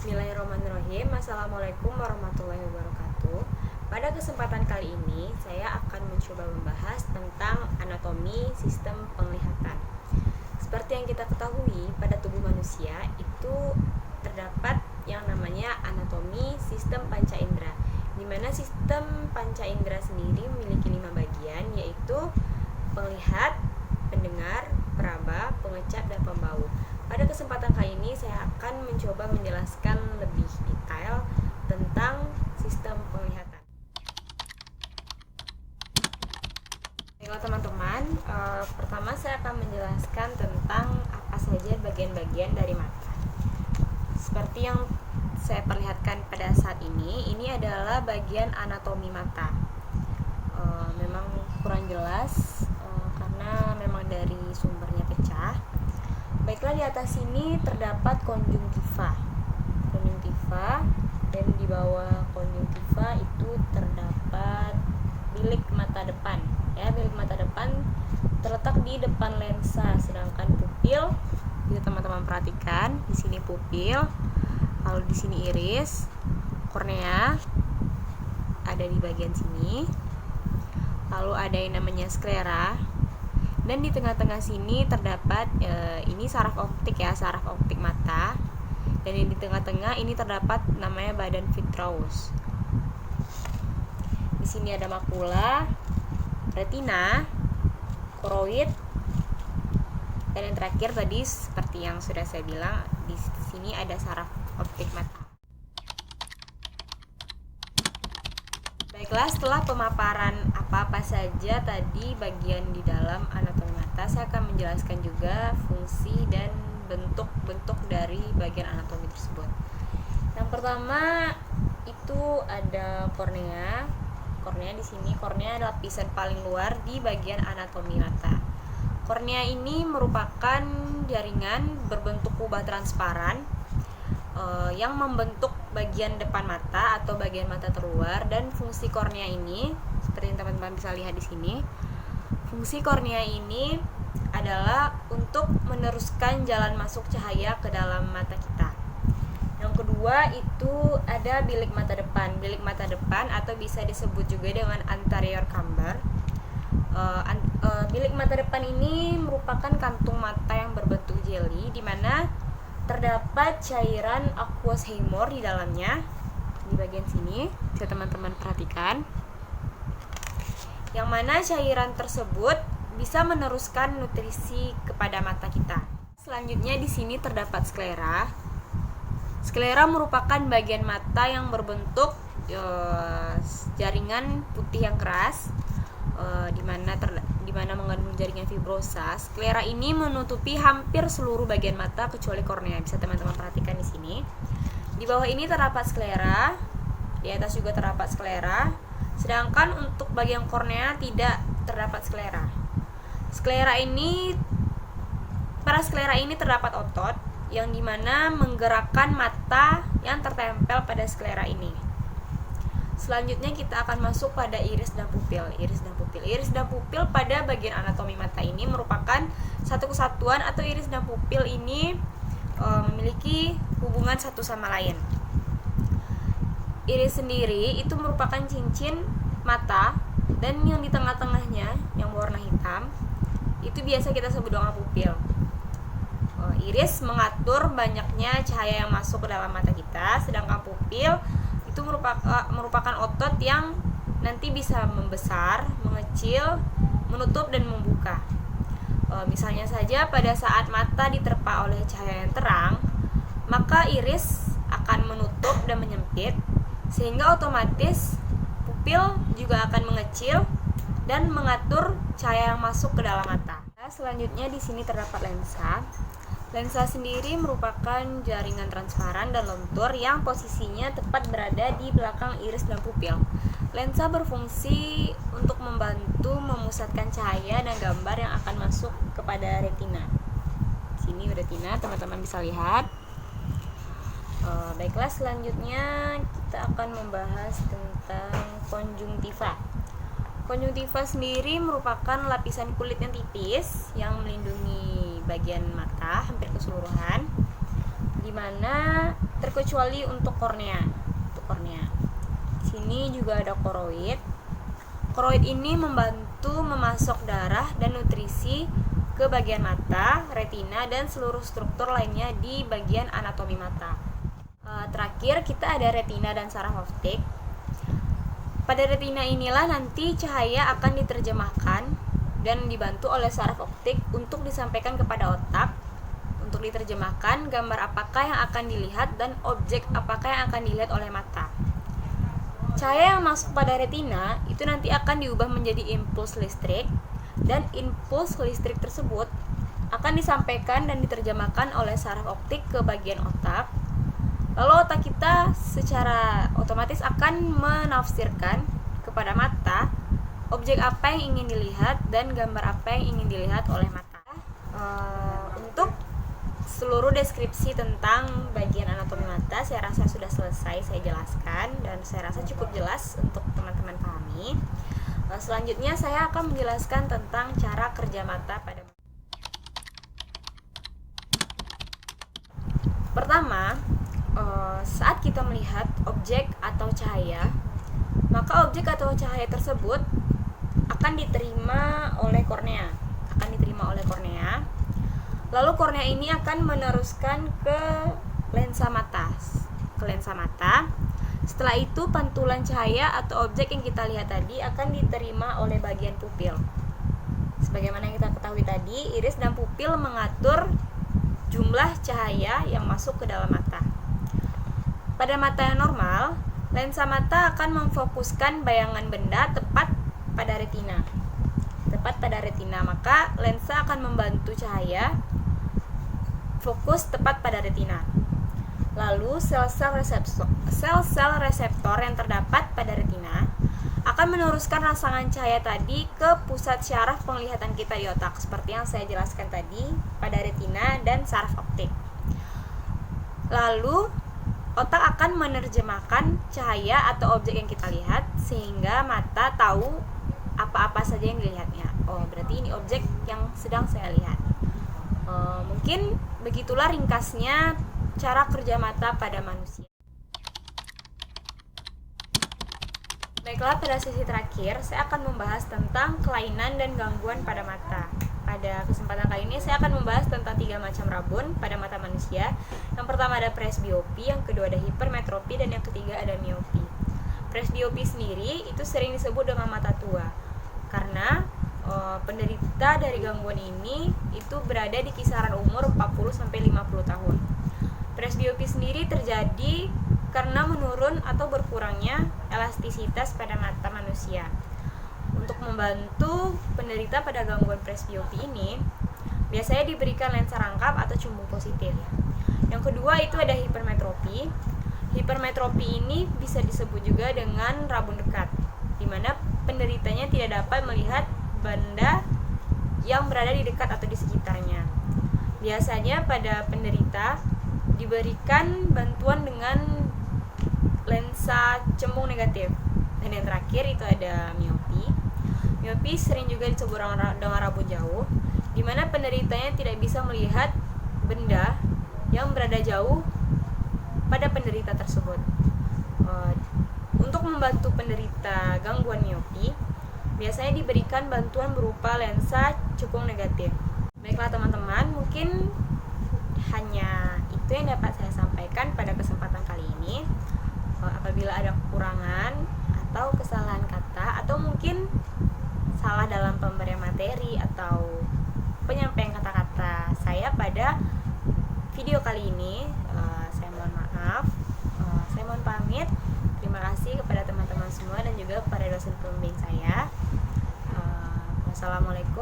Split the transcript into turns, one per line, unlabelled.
Bismillahirrahmanirrahim. Assalamualaikum warahmatullahi wabarakatuh. Pada kesempatan kali ini saya akan mencoba membahas tentang anatomi sistem penglihatan. Seperti yang kita ketahui, pada tubuh manusia itu terdapat yang namanya anatomi sistem panca indera, di mana sistem panca indera sendiri memiliki 5 bagian, yaitu penglihat, pendengar, peraba, pengecap, dan pembau. Pada kesempatan kali ini saya akan mencoba menjelaskan lebih detail tentang sistem penglihatan. Baiklah teman-teman, pertama saya akan menjelaskan tentang apa saja bagian-bagian dari mata. Seperti yang saya perlihatkan pada saat ini adalah bagian anatomi mata. Memang kurang jelas karena memang dari sumbernya pecah. Baiklah, di atas sini terdapat konjungtiva, dan di bawah konjungtiva itu terdapat bilik mata depan. Ya, bilik mata depan terletak di depan lensa, sedangkan pupil, bisa teman-teman perhatikan, di sini pupil, lalu di sini iris, kornea ada di bagian sini, lalu ada yang namanya sklera. Dan di tengah-tengah sini terdapat ini saraf optik ya, saraf optik mata. Dan di tengah-tengah ini terdapat namanya badan vitreous. Di sini ada makula, retina, koroid, dan yang terakhir tadi seperti yang sudah saya bilang, di sini ada saraf optik mata. Baiklah, setelah pemaparan apa-apa saja tadi bagian di dalam anatomi mata, saya akan menjelaskan juga fungsi dan bentuk-bentuk dari bagian anatomi tersebut. Yang pertama itu ada kornea. Kornea di sini, kornea adalah lapisan paling luar di bagian anatomi mata. Kornea ini merupakan jaringan berbentuk kubah transparan yang membentuk bagian depan mata atau bagian mata terluar. Dan fungsi kornea ini, seperti yang teman-teman bisa lihat di sini, fungsi kornea ini adalah untuk meneruskan jalan masuk cahaya ke dalam mata kita. Yang kedua itu ada bilik mata depan. Bilik mata depan atau bisa disebut juga dengan anterior chamber. Bilik mata depan ini merupakan kantung mata yang berbentuk jeli, di mana terdapat cairan aqueous humor di dalamnya. Di bagian sini bisa teman-teman perhatikan, yang mana cairan tersebut bisa meneruskan nutrisi kepada mata kita. Selanjutnya di sini terdapat sklera. Sklera merupakan bagian mata yang berbentuk jaringan putih yang keras, di mana mengandung jaringan fibrosa. Sklera ini menutupi hampir seluruh bagian mata kecuali kornea. Bisa teman-teman perhatikan di sini. Di bawah ini terdapat sklera, di atas juga terdapat sklera. Sedangkan untuk bagian kornea tidak terdapat sklera. Pada sklera ini terdapat otot yang dimana menggerakkan mata yang tertempel pada sklera ini. Selanjutnya kita akan masuk pada iris dan pupil. Iris dan pupil pada bagian anatomi mata ini merupakan satu kesatuan, atau iris dan pupil ini memiliki hubungan satu sama lain. Iris sendiri itu merupakan cincin mata, dan yang di tengah-tengahnya yang berwarna hitam itu biasa kita sebut dengan pupil. Iris mengatur banyaknya cahaya yang masuk ke dalam mata kita, sedangkan pupil itu merupakan otot yang nanti bisa membesar, mengecil, menutup, dan membuka. Misalnya saja pada saat mata diterpa oleh cahaya yang terang, maka iris akan menutup dan menyempit, sehingga otomatis pupil juga akan mengecil dan mengatur cahaya yang masuk ke dalam mata. Selanjutnya di sini terdapat lensa. Lensa sendiri merupakan jaringan transparan dan lentur yang posisinya tepat berada di belakang iris dan pupil. Lensa berfungsi untuk membantu memusatkan cahaya dan gambar yang akan masuk kepada retina. Sini retina, teman-teman bisa lihat. Baiklah, selanjutnya kita akan membahas tentang konjungtiva. Konjungtiva sendiri merupakan lapisan kulit yang tipis yang melindungi bagian mata hampir keseluruhan, di mana terkecuali untuk kornea. Sini juga ada koroid. Koroid ini membantu memasok darah dan nutrisi ke bagian mata, retina, dan seluruh struktur lainnya di bagian anatomi mata. Terakhir kita ada retina dan saraf optik. Pada retina inilah nanti cahaya akan diterjemahkan dan dibantu oleh saraf optik untuk disampaikan kepada otak, untuk diterjemahkan gambar apakah yang akan dilihat dan objek apakah yang akan dilihat oleh mata. Cahaya yang masuk pada retina itu nanti akan diubah menjadi impuls listrik, dan impuls listrik tersebut akan disampaikan dan diterjemahkan oleh saraf optik ke bagian otak. Lalu otak kita secara otomatis akan menafsirkan kepada mata objek apa yang ingin dilihat dan gambar apa yang ingin dilihat oleh mata. Untuk seluruh deskripsi tentang bagian anatomi mata saya rasa sudah selesai saya jelaskan, dan saya rasa cukup jelas untuk teman-teman pahami. Selanjutnya saya akan menjelaskan tentang cara kerja mata pada mata. Pertama, saat kita melihat objek atau cahaya, maka objek atau cahaya tersebut akan diterima oleh kornea. Lalu kornea ini akan meneruskan ke lensa mata. Setelah itu pantulan cahaya atau objek yang kita lihat tadi akan diterima oleh bagian pupil. Sebagaimana yang kita ketahui tadi, iris dan pupil mengatur jumlah cahaya yang masuk ke dalam mata. Pada mata yang normal, lensa mata akan memfokuskan bayangan benda tepat pada retina. Maka lensa akan membantu cahaya fokus tepat pada retina. Lalu sel-sel reseptor yang terdapat pada retina akan meneruskan rangsangan cahaya tadi ke pusat syaraf penglihatan kita di otak, seperti yang saya jelaskan tadi pada retina dan saraf optik. Lalu otak akan menerjemahkan cahaya atau objek yang kita lihat sehingga mata tahu apa-apa saja yang dilihatnya. Oh, berarti ini objek yang sedang saya lihat. Mungkin begitulah ringkasnya cara kerja mata pada manusia. Baiklah, pada sesi terakhir saya akan membahas tentang kelainan dan gangguan pada mata. Pada kesempatan kali ini saya akan membahas tentang 3 macam rabun pada mata manusia. Yang pertama ada presbiopi, yang kedua ada hipermetropi, dan yang ketiga ada miopi. Presbiopi sendiri itu sering disebut dengan mata tua karena penderita dari gangguan ini itu berada di kisaran umur 40-50 tahun. Presbiopi sendiri terjadi karena menurun atau berkurangnya elastisitas pada mata manusia. Untuk membantu penderita pada gangguan presbiopi ini, biasanya diberikan lensa rangkap atau cumbu positif. Yang kedua itu ada hipermetropi. Hipermetropi ini bisa disebut juga dengan rabun dekat, di mana penderitanya tidak dapat melihat benda yang berada di dekat atau di sekitarnya. Biasanya pada penderita diberikan bantuan dengan lensa cembung negatif. Dan yang terakhir itu ada miopi. Miopi sering juga disebut dengan rabun jauh, di mana penderitanya tidak bisa melihat benda yang berada jauh pada penderita tersebut. Untuk membantu penderita gangguan miopi, biasanya diberikan bantuan berupa lensa cekung negatif. Baiklah teman-teman, mungkin hanya itu yang dapat saya sampaikan pada kesempatan kali ini. Apabila ada kekurangan atau kesalahan kata atau mungkin salah dalam pemberian materi atau penyampaian kata-kata saya pada video kali ini, saya mohon maaf. Saya mohon pamit. Terima kasih kepada teman-teman semua dan juga kepada dosen pembimbing saya. Wassalamualaikum